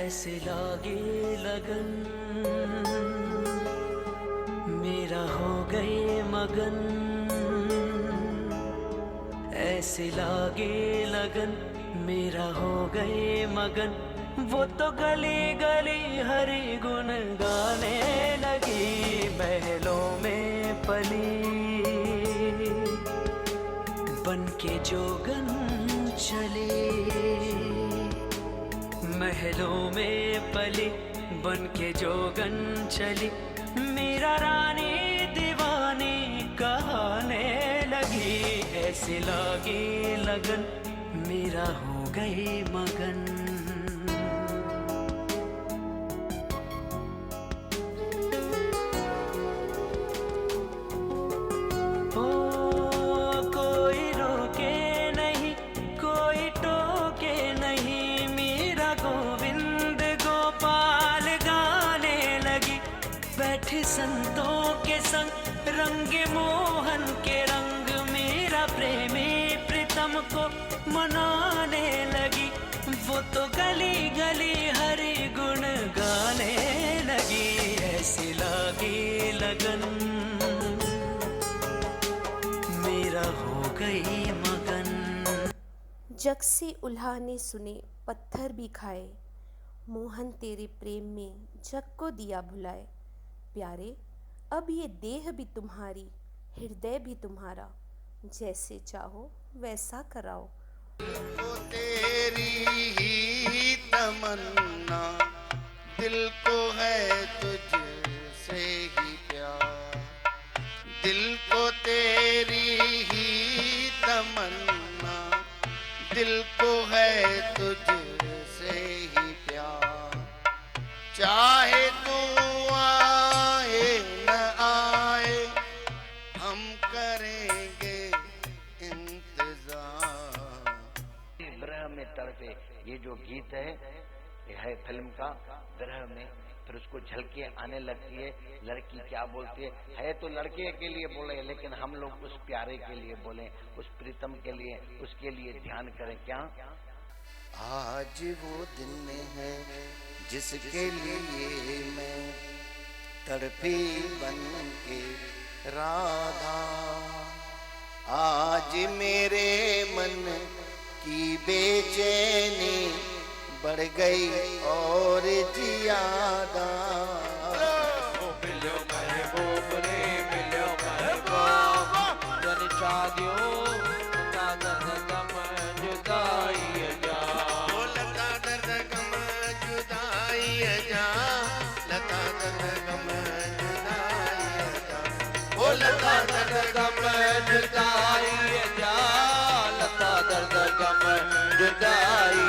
ऐसे लागे लगन मेरा हो गए मगन, ऐसे लागे लगन मेरा हो गए मगन। वो तो गली गली हरि गुण गाने लगी, महलों में पली बन के जोगन चली, महलों में पली बन के जोगन चली। मेरा रानी दीवानी कहाने लगी, ऐसे लागी लगन मेरा हो गई मगन। संतों के संग रंगे मोहन के रंग, मेरा प्रेमी प्रीतम को मनाने लगी। वो तो गली गली हरि गुण गाने लगी, ऐसी लागी लगन मेरा हो गई मगन। जग से उल्हा ने सुने पत्थर भी खाए, मोहन तेरे प्रेम में जग को दिया भुलाए। प्यारे अब ये देह भी तुम्हारी, हृदय भी तुम्हारा, जैसे चाहो वैसा कराओ। वो तेरी ही तमन्ना, दिल को है तुझसे ही प्यार, दिल को तेरी ही तमन्ना, दिल को है तुझसे ही प्यार। चाहे तू ये जो गीत है ये है फिल्म का विरह में, फिर उसको झलके आने लगती है। लड़की क्या बोलती है तो लड़के के लिए बोले, लेकिन हम लोग उस प्यारे के लिए बोले, उस प्रीतम के लिए, उसके लिए ध्यान करें। क्या आज वो दिन है जिसके लिए मैं तड़पी बन के राधा, आज मेरे मन की बेचैनी बढ़ गई और ज्यादा। मिलो महबूब रे मिलो महबूब, जन चाहदियो लता दर्द गम जुदाई जा, ओ लता दर्द गम जुदाई जा, लता दर्द गम जुदाई जा, ओ लता दर्द गम जुदाई जा, लता दर्द गम जुदाई।